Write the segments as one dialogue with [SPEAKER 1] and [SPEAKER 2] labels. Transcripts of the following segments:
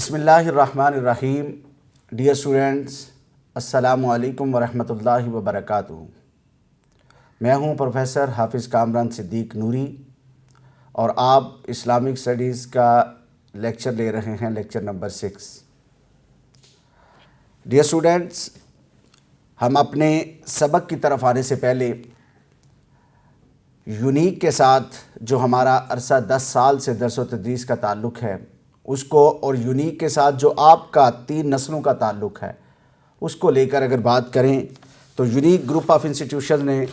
[SPEAKER 1] بسم اللہ الرحمن الرحیم. ڈیئر اسٹوڈنٹس، السلام علیکم ورحمۃ اللہ وبرکاتہ. میں ہوں پروفیسر حافظ کامران صدیق نوری اور آپ اسلامک اسٹڈیز کا لیکچر لے رہے ہیں، لیکچر نمبر 6. ڈیئر اسٹوڈنٹس، ہم اپنے سبق کی طرف آنے سے پہلے یونیک کے ساتھ جو ہمارا عرصہ 10 سال سے درس و تدریس کا تعلق ہے اس کو، اور یونیک کے ساتھ جو آپ کا 3 نسلوں کا تعلق ہے اس کو لے کر اگر بات کریں تو یونیک گروپ آف انسٹیٹیوشن نے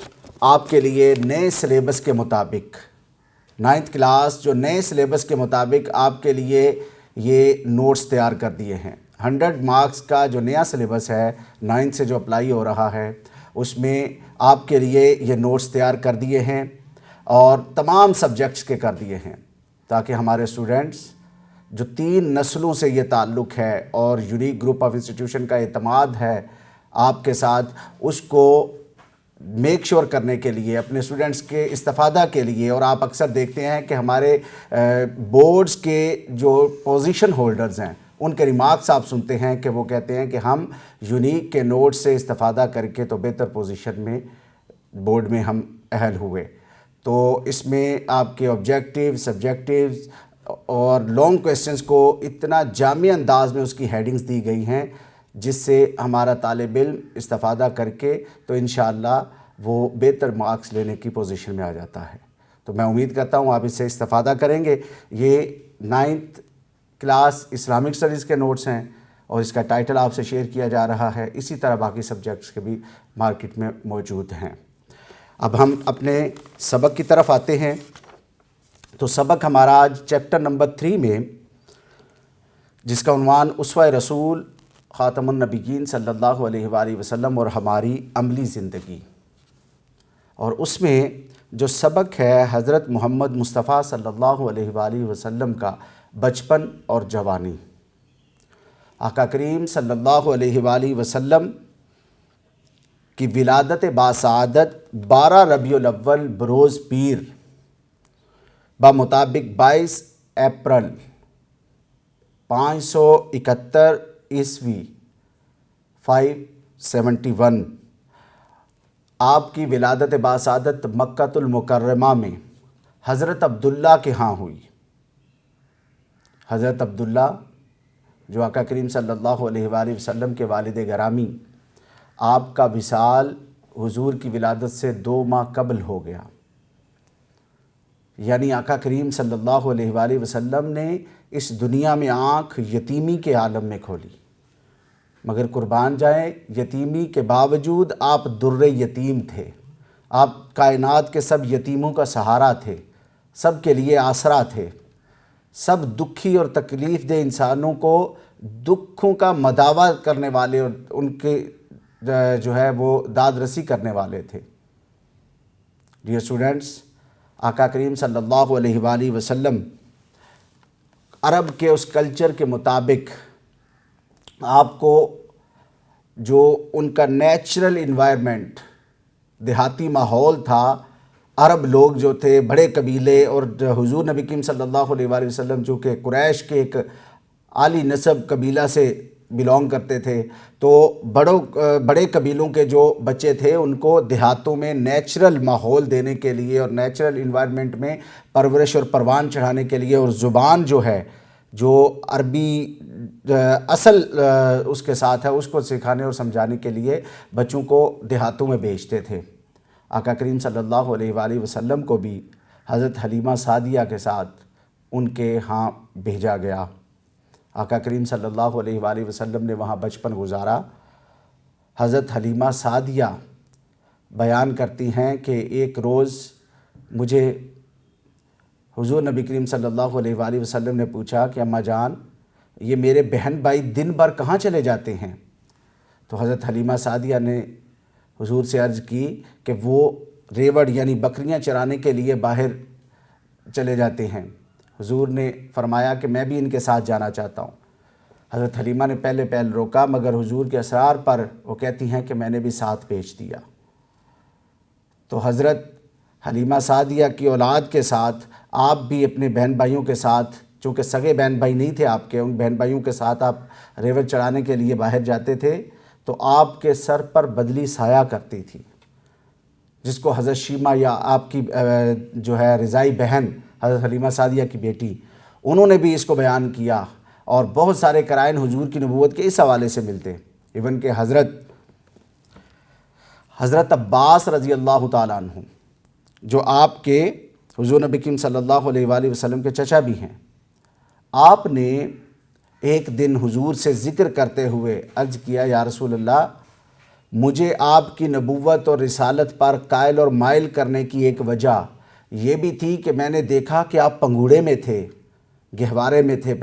[SPEAKER 1] آپ کے لیے نئے سلیبس کے مطابق 9th کلاس جو نئے سلیبس کے مطابق آپ کے لیے یہ نوٹس تیار کر دیے ہیں. 100 مارکس کا جو نیا سلیبس ہے 9th سے جو اپلائی ہو رہا ہے اس میں آپ کے لیے یہ نوٹس تیار کر دیے ہیں اور تمام سبجیکٹس کے کر دیے ہیں تاکہ ہمارے اسٹوڈنٹس جو 3 نسلوں سے یہ تعلق ہے اور یونیک گروپ آف انسٹیٹیوشن کا اعتماد ہے آپ کے ساتھ، اس کو میک شور کرنے کے لیے اپنے اسٹوڈنٹس کے استفادہ کے لیے. اور آپ اکثر دیکھتے ہیں کہ ہمارے بورڈز کے جو پوزیشن ہولڈرز ہیں ان کے ریمارکس آپ سنتے ہیں کہ وہ کہتے ہیں کہ ہم یونیک کے نوٹ سے استفادہ کر کے تو بہتر پوزیشن میں بورڈ میں ہم اہل ہوئے. تو اس میں آپ کے آبجیکٹیو، سبجیکٹیوز اور لانگ کویسچنز کو اتنا جامع انداز میں اس کی ہیڈنگز دی گئی ہیں جس سے ہمارا طالب علم استفادہ کر کے تو انشاءاللہ وہ بہتر مارکس لینے کی پوزیشن میں آ جاتا ہے. تو میں امید کرتا ہوں آپ اس سے استفادہ کریں گے. یہ 9th کلاس اسلامک اسٹڈیز کے نوٹس ہیں اور اس کا ٹائٹل آپ سے شیئر کیا جا رہا ہے. اسی طرح باقی سبجیکٹس کے بھی مارکیٹ میں موجود ہیں. اب ہم اپنے سبق کی طرف آتے ہیں. تو سبق ہمارا آج چیپٹر نمبر 3 میں، جس کا عنوان اسوہ رسول خاتم النبیین صلی اللہ علیہ وآلہ وسلم اور ہماری عملی زندگی، اور اس میں جو سبق ہے حضرت محمد مصطفیٰ صلی اللہ علیہ وآلہ وسلم کا بچپن اور جوانی. آقا کریم صلی اللہ علیہ وآلہ وسلم کی ولادت باسعادت 12 ربیع الاول بروز پیر بمطابق 22 اپریل 571 عیسوی 571 آپ کی ولادت باسعادت مکۃ المکرمہ میں حضرت عبداللہ کے ہاں ہوئی. حضرت عبداللہ جو آقا کریم صلی اللہ علیہ وآلہ وسلم کے والد گرامی، آپ کا وصال حضور کی ولادت سے 2 ماہ قبل ہو گیا. یعنی آقا کریم صلی اللہ علیہ وآلہ وسلم نے اس دنیا میں آنکھ یتیمی کے عالم میں کھولی، مگر قربان جائیں یتیمی کے باوجود آپ در یتیم تھے. آپ کائنات کے سب یتیموں کا سہارا تھے، سب کے لیے آسرا تھے، سب دکھی اور تکلیف دہ انسانوں کو دکھوں کا مداوع کرنے والے اور ان کے جو ہے وہ داد رسی کرنے والے تھے. ڈیئر اسٹوڈنٹس، آقا کریم صلی اللہ علیہ وآلہ وسلم عرب کے اس کلچر کے مطابق آپ کو جو ان کا نیچرل انوائرمنٹ دیہاتی ماحول تھا، عرب لوگ جو تھے بڑے قبیلے، اور حضور نبی کریم صلی اللہ علیہ وآلہ وسلم جو کہ قریش کے ایک عالی نسب قبیلہ سے بلونگ کرتے تھے، تو بڑے قبیلوں کے جو بچے تھے ان کو دیہاتوں میں نیچرل ماحول دینے کے لیے اور نیچرل انوائرمنٹ میں پرورش اور پروان چڑھانے کے لیے، اور زبان جو ہے جو عربی اصل اس کے ساتھ ہے اس کو سکھانے اور سمجھانے کے لیے بچوں کو دیہاتوں میں بھیجتے تھے. آقا کریم صلی اللہ علیہ وآلہ وسلم کو بھی حضرت حلیمہ سعدیہ کے ساتھ ان کے ہاں بھیجا گیا. آقا کریم صلی اللہ علیہ وآلہ وسلم نے وہاں بچپن گزارا. حضرت حلیمہ سعدیہ بیان کرتی ہیں کہ ایک روز مجھے حضور نبی کریم صلی اللہ علیہ وآلہ وسلم نے پوچھا کہ اماں جان، یہ میرے بہن بھائی دن بھر کہاں چلے جاتے ہیں؟ تو حضرت حلیمہ سعدیہ نے حضور سے عرض کی کہ وہ ریوڑ یعنی بکریاں چرانے کے لیے باہر چلے جاتے ہیں. حضور نے فرمایا کہ میں بھی ان کے ساتھ جانا چاہتا ہوں. حضرت حلیمہ نے پہلے روکا، مگر حضور کے اصرار پر وہ کہتی ہیں کہ میں نے بھی ساتھ بھیج دیا. تو حضرت حلیمہ سعدیہ کی اولاد کے ساتھ آپ بھی اپنے بہن بھائیوں کے ساتھ چونکہ سگے بہن بھائی نہیں تھے آپ کے، ان بہن بھائیوں کے ساتھ آپ ریوڑ چڑھانے کے لیے باہر جاتے تھے تو آپ کے سر پر بدلی سایہ کرتی تھی، جس کو حضرت شیمہ یا آپ کی جو ہے رضائی بہن حضرت حلیمہ سعدیہ کی بیٹی، انہوں نے بھی اس کو بیان کیا، اور بہت سارے قرائن حضور کی نبوت کے اس حوالے سے ملتے ہیں۔ ایون کہ حضرت عباس رضی اللہ تعالیٰ عنہ جو آپ کے حضور نبی کریم صلی اللہ علیہ وآلہ وسلم کے چچا بھی ہیں، آپ نے ایک دن حضور سے ذکر کرتے ہوئے عرض کیا، یا رسول اللہ، مجھے آپ کی نبوت اور رسالت پر قائل اور مائل کرنے کی ایک وجہ یہ بھی تھی کہ میں نے دیکھا کہ آپ پنگوڑے میں تھے، گہوارے میں تھے،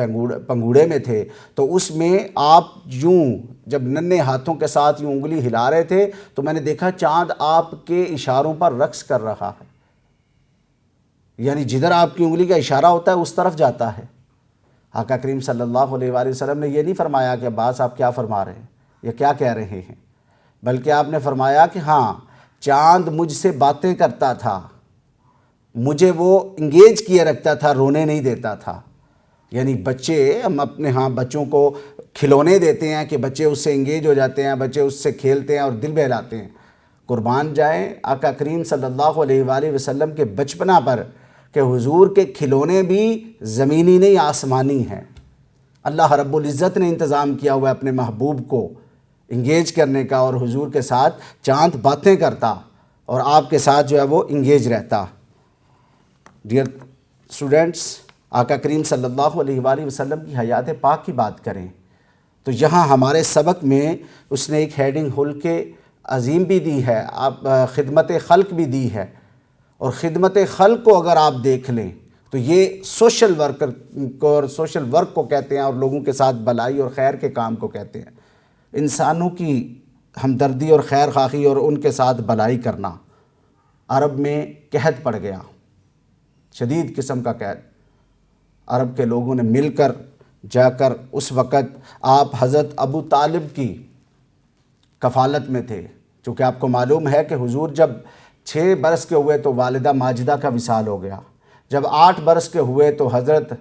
[SPEAKER 1] پنگوڑے میں تھے، تو اس میں آپ یوں جب ننھے ہاتھوں کے ساتھ یوں انگلی ہلا رہے تھے تو میں نے دیکھا چاند آپ کے اشاروں پر رقص کر رہا ہے، یعنی جدھر آپ کی انگلی کا اشارہ ہوتا ہے اس طرف جاتا ہے۔ آقا کریم صلی اللہ علیہ وآلہ وسلم نے یہ نہیں فرمایا کہ عباس آپ کیا فرما رہے ہیں یا کیا کہہ رہے ہیں، بلکہ آپ نے فرمایا کہ ہاں چاند مجھ سے باتیں کرتا تھا، مجھے وہ انگیج کیے رکھتا تھا، رونے نہیں دیتا تھا۔ یعنی بچے، ہم اپنے ہاں بچوں کو کھلونے دیتے ہیں کہ بچے اس سے انگیج ہو جاتے ہیں، بچے اس سے کھیلتے ہیں اور دل بہلاتے ہیں۔ قربان جائیں آقا کریم صلی اللہ علیہ وآلہ وسلم کے بچپنا پر کہ حضور کے کھلونے بھی زمینی نہیں آسمانی ہیں۔ اللہ رب العزت نے انتظام کیا ہوا ہے اپنے محبوب کو انگیج کرنے کا، اور حضور کے ساتھ چاند باتیں کرتا اور آپ کے ساتھ جو ہے وہ انگیج رہتا۔ ڈیئر اسٹوڈنٹس، آقا کریم صلی اللہ علیہ وآلہ وسلم کی حیات پاک کی بات کریں تو یہاں ہمارے سبق میں اس نے ایک ہیڈنگ حلق عظیم بھی دی ہے، آپ خدمت خلق بھی دی ہے، اور خدمت خلق کو اگر آپ دیکھ لیں تو یہ سوشل ورکر کو اور سوشل ورک کو کہتے ہیں، اور لوگوں کے ساتھ بھلائی اور خیر کے کام کو کہتے ہیں۔ انسانوں کی ہمدردی اور خیر خواہی اور ان کے ساتھ بھلائی کرنا عرب میں قحط پڑ گیا، شدید قسم کا قحط۔ عرب کے لوگوں نے مل کر جا کر اس وقت آپ حضرت ابو طالب کی کفالت میں تھے، چونکہ آپ کو معلوم ہے کہ حضور جب 6 برس کے ہوئے تو والدہ ماجدہ کا وصال ہو گیا، جب 8 برس کے ہوئے تو حضرت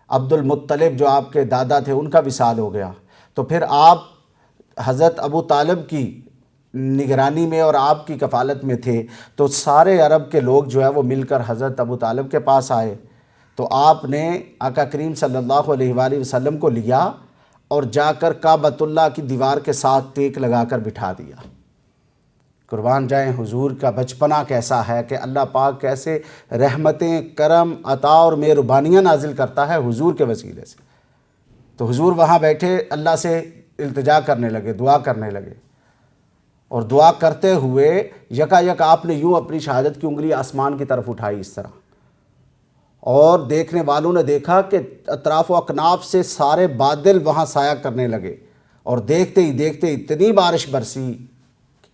[SPEAKER 1] عبد المطلب جو آپ کے دادا تھے ان کا وصال ہو گیا، تو پھر آپ حضرت ابو طالب کی نگرانی میں اور آپ کی کفالت میں تھے، تو سارے عرب کے لوگ جو ہے وہ مل کر حضرت ابو طالب کے پاس آئے، تو آپ نے آقا کریم صلی اللہ علیہ وآلہ وسلم کو لیا اور جا کر کعبۃ اللہ کی دیوار کے ساتھ ٹیک لگا کر بٹھا دیا۔ قربان جائیں حضور کا بچپنا کیسا ہے کہ اللہ پاک کیسے رحمتیں، کرم، عطا اور مہربانیاں نازل کرتا ہے حضور کے وسیلے سے۔ تو حضور وہاں بیٹھے اللہ سے التجا کرنے لگے، دعا کرنے لگے، اور دعا کرتے ہوئے یکا یک آپ نے یوں اپنی شہادت کی انگلی آسمان کی طرف اٹھائی اس طرح، اور دیکھنے والوں نے دیکھا کہ اطراف و اکناف سے سارے بادل وہاں سایہ کرنے لگے، اور دیکھتے ہی دیکھتے اتنی بارش برسی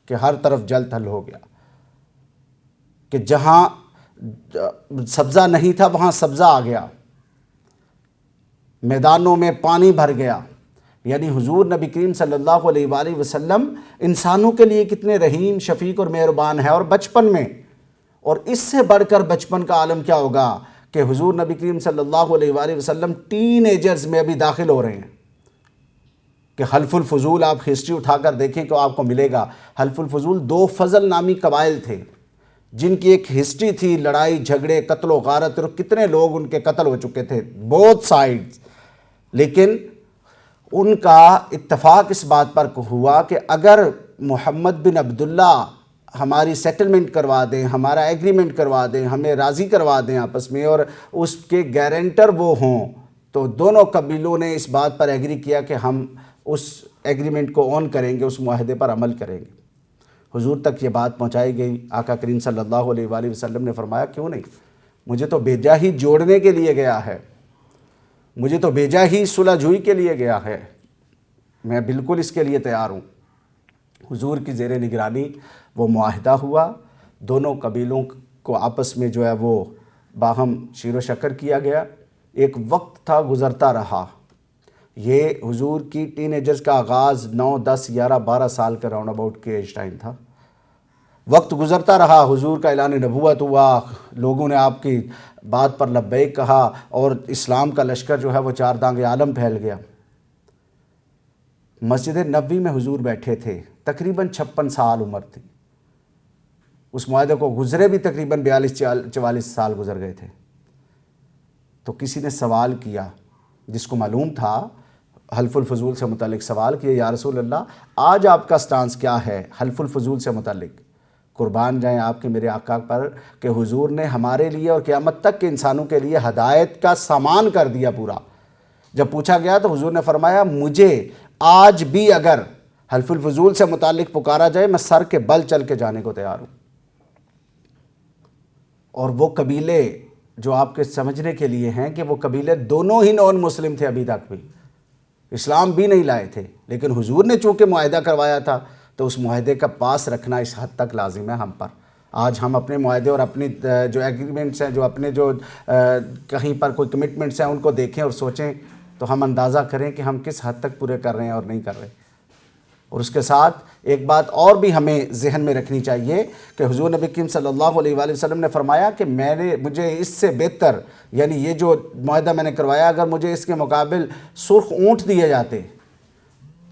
[SPEAKER 1] کہ ہر طرف جل تھل ہو گیا، کہ جہاں سبزہ نہیں تھا وہاں سبزہ آ گیا، میدانوں میں پانی بھر گیا۔ یعنی حضور نبی کریم صلی اللہ علیہ وآلہ وسلم انسانوں کے لیے کتنے رحیم، شفیق اور مہربان ہیں، اور بچپن میں، اور اس سے بڑھ کر بچپن کا عالم کیا ہوگا کہ حضور نبی کریم صلی اللہ علیہ وآلہ وسلم ٹین ایجرز میں ابھی داخل ہو رہے ہیں، کہ حلف الفضول آپ ہسٹری اٹھا کر دیکھیں تو آپ کو ملے گا۔ حلف الفضول 2 فضل نامی قبائل تھے جن کی ایک ہسٹری تھی، لڑائی جھگڑے، قتل و غارت، اور کتنے لوگ ان کے قتل ہو چکے تھے بوتھ سائڈز، لیکن ان کا اتفاق اس بات پر ہوا کہ اگر محمد بن عبداللہ ہماری سیٹلمنٹ کروا دیں، ہمارا ایگریمنٹ کروا دیں، ہمیں راضی کروا دیں آپس میں، اور اس کے گارنٹر وہ ہوں، تو دونوں قبیلوں نے اس بات پر ایگری کیا کہ ہم اس ایگریمنٹ کو آن کریں گے، اس معاہدے پر عمل کریں گے۔ حضور تک یہ بات پہنچائی گئی، آقا کریم صلی اللہ علیہ وآلہ وسلم نے فرمایا کیوں نہیں، مجھے تو بھیجا ہی جوڑنے کے لیے گیا ہے، مجھے تو بھیجا ہی صلح جوئی کے لیے گیا ہے، میں بالکل اس کے لیے تیار ہوں۔ حضور کی زیر نگرانی وہ معاہدہ ہوا، دونوں قبیلوں کو آپس میں جو ہے وہ باہم شیر و شکر کیا گیا۔ ایک وقت تھا گزرتا رہا، یہ حضور کی ٹین ایجرز کا آغاز 9، 10، 11، 12 سال کا راؤنڈ اباؤٹ کے ایج ٹائم تھا۔ وقت گزرتا رہا، حضور کا اعلان نبوت ہوا، لوگوں نے آپ کی بات پر لبیک کہا اور اسلام کا لشکر جو ہے وہ چار دانگ عالم پھیل گیا۔ مسجد نبوی میں حضور بیٹھے تھے، تقریباً 56 سال عمر تھی، اس معاہدے کو گزرے بھی تقریباً 42-44 سال گزر گئے تھے۔ تو کسی نے سوال کیا، جس کو معلوم تھا، حلف الفضول سے متعلق سوال کیا، یا رسول اللہ آج آپ کا سٹانس کیا ہے حلف الفضول سے متعلق؟ قربان جائیں آپ کے میرے آقا پر کہ حضور نے ہمارے لیے اور قیامت تک کے انسانوں کے لیے ہدایت کا سامان کر دیا پورا۔ جب پوچھا گیا تو حضور نے فرمایا مجھے آج بھی اگر حلف الفضول سے متعلق پکارا جائے میں سر کے بل چل کے جانے کو تیار ہوں۔ اور وہ قبیلے جو آپ کے سمجھنے کے لیے ہیں کہ وہ قبیلے دونوں ہی نان مسلم تھے، ابھی تک بھی اسلام بھی نہیں لائے تھے، لیکن حضور نے چونکہ معاہدہ کروایا تھا تو اس معاہدے کا پاس رکھنا اس حد تک لازم ہے ہم پر۔ آج ہم اپنے معاہدے اور اپنی جو ایگریمنٹس ہیں، جو اپنے جو کہیں پر کوئی کمٹمنٹس ہیں، ان کو دیکھیں اور سوچیں تو ہم اندازہ کریں کہ ہم کس حد تک پورے کر رہے ہیں اور نہیں کر رہے۔ اور اس کے ساتھ ایک بات اور بھی ہمیں ذہن میں رکھنی چاہیے کہ حضور نبی کریم صلی اللہ علیہ وآلہ وسلم نے فرمایا کہ مجھے اس سے بہتر، یعنی یہ جو معاہدہ میں نے کروایا، اگر مجھے اس کے مقابل سرخ اونٹ دیے جاتے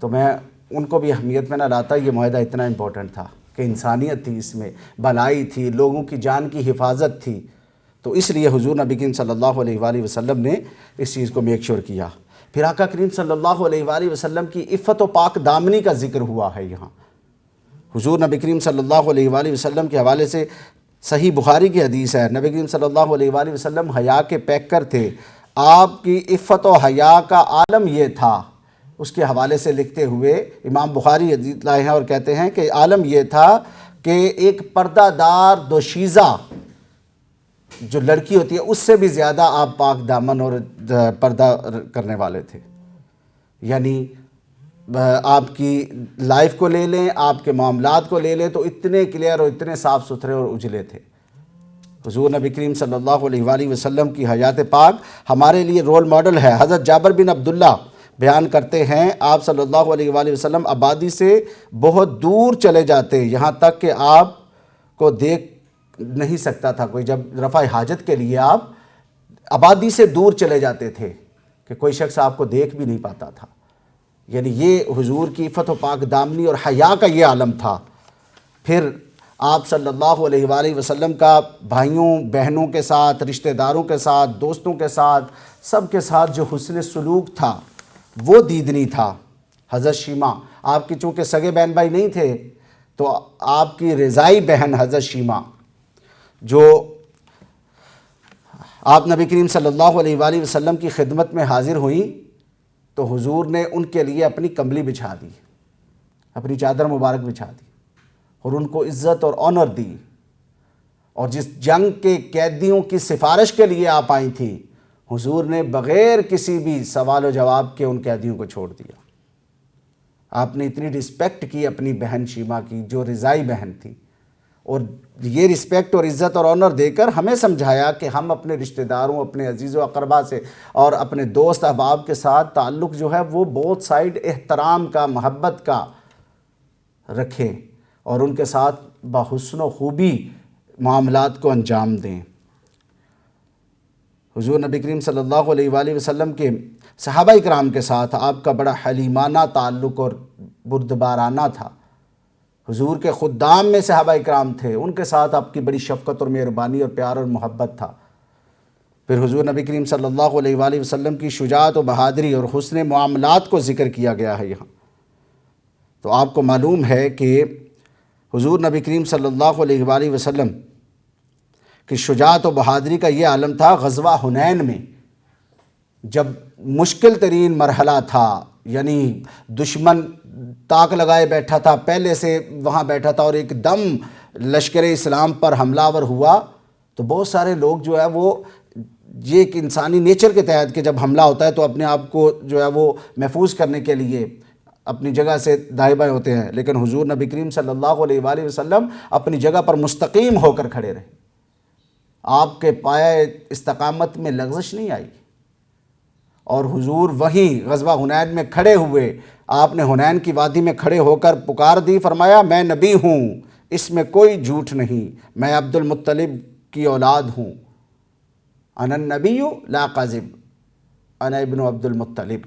[SPEAKER 1] تو میں ان کو بھی اہمیت میں نہ لاتا۔ یہ معاہدہ اتنا امپورٹنٹ تھا کہ انسانیت تھی، اس میں بھلائی تھی، لوگوں کی جان کی حفاظت تھی، تو اس لیے حضور نبی کریم صلی اللہ علیہ وآلہ وسلم نے اس چیز کو میک شور کیا۔ پھر آقا کریم صلی اللہ علیہ وآلہ وسلم کی عفت و پاک دامنی کا ذکر ہوا ہے یہاں۔ حضور نبی کریم صلی اللہ علیہ وآلہ وسلم کے حوالے سے صحیح بخاری کی حدیث ہے، نبی کریم صلی اللہ علیہ وآلہ وسلم حیا کے پیکر تھے، آپ کی عفت و حیا کا عالم یہ تھا۔ اس کے حوالے سے لکھتے ہوئے امام بخاری حدیث لائے ہیں اور کہتے ہیں کہ عالم یہ تھا کہ ایک پردہ دار دوشیزہ جو لڑکی ہوتی ہے اس سے بھی زیادہ آپ پاک دامن اور پردہ کرنے والے تھے۔ یعنی آپ کی لائف کو لے لیں، آپ کے معاملات کو لے لیں تو اتنے کلیئر اور اتنے صاف ستھرے اور اجلے تھے۔ حضور نبی کریم صلی اللہ علیہ وآلہ وسلم کی حیات پاک ہمارے لیے رول ماڈل ہے۔ حضرت جابر بن عبداللہ بیان کرتے ہیں آپ صلی اللہ علیہ وآلہ وسلم آبادی سے بہت دور چلے جاتے، یہاں تک کہ آپ کو دیکھ نہیں سکتا تھا کوئی، جب رفع حاجت کے لیے آپ آبادی سے دور چلے جاتے تھے کہ کوئی شخص آپ کو دیکھ بھی نہیں پاتا تھا۔ یعنی یہ حضور کی عفت و پاک دامنی اور حیا کا یہ عالم تھا۔ پھر آپ صلی اللہ علیہ وآلہ وسلم کا بھائیوں بہنوں کے ساتھ، رشتہ داروں کے ساتھ، دوستوں کے ساتھ، سب کے ساتھ جو حسن سلوک تھا وہ دیدنی تھا۔ حضرت شیمہ آپ کی چونکہ سگے بہن بھائی نہیں تھے تو آپ کی رضائی بہن حضرت شیمہ جو آپ نبی کریم صلی اللہ علیہ وآلہ وسلم کی خدمت میں حاضر ہوئیں تو حضور نے ان کے لیے اپنی کمبلی بچھا دی، اپنی چادر مبارک بچھا دی اور ان کو عزت اور آنر دی۔ اور جس جنگ کے قیدیوں کی سفارش کے لیے آپ آئی تھیں، حضور نے بغیر کسی بھی سوال و جواب کے ان قیدیوں کو چھوڑ دیا۔ آپ نے اتنی رسپیکٹ کی اپنی بہن شیمہ کی جو رضائی بہن تھی، اور یہ رسپیکٹ اور عزت اور آنر دے کر ہمیں سمجھایا کہ ہم اپنے رشتہ داروں، اپنے عزیز و اقربا سے اور اپنے دوست احباب کے ساتھ تعلق جو ہے وہ بہت سائڈ احترام کا، محبت کا رکھیں اور ان کے ساتھ بحسن و خوبی معاملات کو انجام دیں۔ حضور نبی کریم صلی اللہ علیہ وآلہ وسلم کے صحابہ اکرام کے ساتھ آپ کا بڑا حلیمانہ تعلق اور بردبارانہ تھا۔ حضور کے خدام میں صحابہ اکرام تھے، ان کے ساتھ آپ کی بڑی شفقت اور مہربانی اور پیار اور محبت تھا۔ پھر حضور نبی کریم صلی اللہ علیہ وآلہ وسلم کی شجاعت و بہادری اور حسن معاملات کو ذکر کیا گیا ہے یہاں۔ تو آپ کو معلوم ہے کہ حضور نبی کریم صلی اللہ علیہ وآلہ وسلم کی شجاعت و بہادری کا یہ عالم تھا غزوہ حنین میں، جب مشکل ترین مرحلہ تھا، یعنی دشمن تاک لگائے بیٹھا تھا، پہلے سے وہاں بیٹھا تھا اور ایک دم لشکر اسلام پر حملہ آور ہوا تو بہت سارے لوگ جو ہے وہ یہ ایک انسانی نیچر کے تحت کہ جب حملہ ہوتا ہے تو اپنے آپ کو جو ہے وہ محفوظ کرنے کے لیے اپنی جگہ سے دائیں بائیں ہوتے ہیں، لیکن حضور نبی کریم صلی اللہ علیہ وآلہ وسلم اپنی جگہ پر مستقیم ہو کر کھڑے رہے۔ آپ کے پائے استقامت میں لغزش نہیں آئی اور حضور وہیں غزوہ حنین میں کھڑے ہوئے، آپ نے حنین کی وادی میں کھڑے ہو کر پکار دی، فرمایا میں نبی ہوں، اس میں کوئی جھوٹ نہیں، میں عبد المطلب کی اولاد ہوں، انا النبی لا کاذب، انا ابن عبد المطلب۔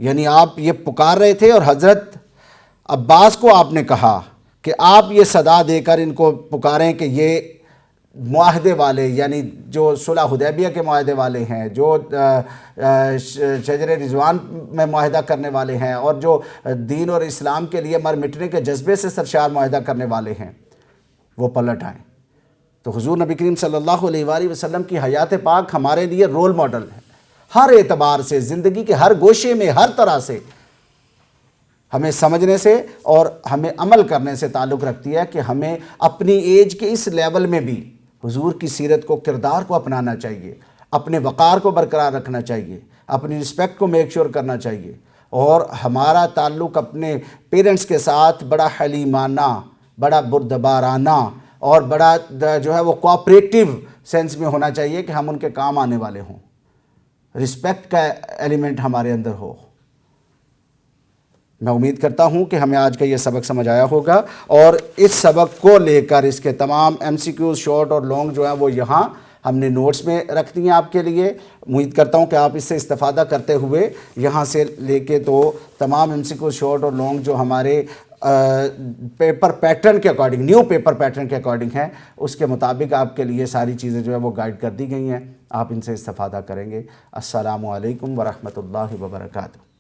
[SPEAKER 1] یعنی آپ یہ پکار رہے تھے اور حضرت عباس کو آپ نے کہا کہ آپ یہ صدا دے کر ان کو پکاریں کہ یہ معاہدے والے، یعنی جو صلح حدیبیہ کے معاہدے والے ہیں، جو شجر رضوان میں معاہدہ کرنے والے ہیں، اور جو دین اور اسلام کے لیے مر مٹنے کے جذبے سے سرشار معاہدہ کرنے والے ہیں، وہ پلٹ آئیں۔ تو حضور نبی کریم صلی اللہ علیہ وآلہ وسلم کی حیات پاک ہمارے لیے رول ماڈل ہے، ہر اعتبار سے، زندگی کے ہر گوشے میں، ہر طرح سے ہمیں سمجھنے سے اور ہمیں عمل کرنے سے تعلق رکھتی ہے کہ ہمیں اپنی ایج کے اس لیول میں بھی حضور کی سیرت کو، کردار کو اپنانا چاہیے، اپنے وقار کو برقرار رکھنا چاہیے، اپنی رسپیکٹ کو میک شور کرنا چاہیے، اور ہمارا تعلق اپنے پیرنٹس کے ساتھ بڑا حلیمانہ، بڑا بردبارانہ اور بڑا جو ہے وہ کوآپریٹیو سینس میں ہونا چاہیے کہ ہم ان کے کام آنے والے ہوں، رسپیکٹ کا ایلیمنٹ ہمارے اندر ہو۔ میں امید کرتا ہوں کہ ہمیں آج کا یہ سبق سمجھ آیا ہوگا، اور اس سبق کو لے کر اس کے تمام ایم سی کیوز شارٹ اور لانگ جو ہیں وہ یہاں ہم نے نوٹس میں رکھ دی ہیں آپ کے لیے۔ امید کرتا ہوں کہ آپ اس سے استفادہ کرتے ہوئے یہاں سے لے کے تو تمام ایم سی کیوز شارٹ اور لانگ جو ہمارے پیپر پیٹرن کے اکارڈنگ، نیو پیپر پیٹرن کے اکارڈنگ ہیں، اس کے مطابق آپ کے لیے ساری چیزیں جو ہے وہ گائیڈ کر دی گئی ہیں، آپ ان سے استفادہ کریں گے۔ السلام علیکم ورحمۃ اللہ وبرکاتہ۔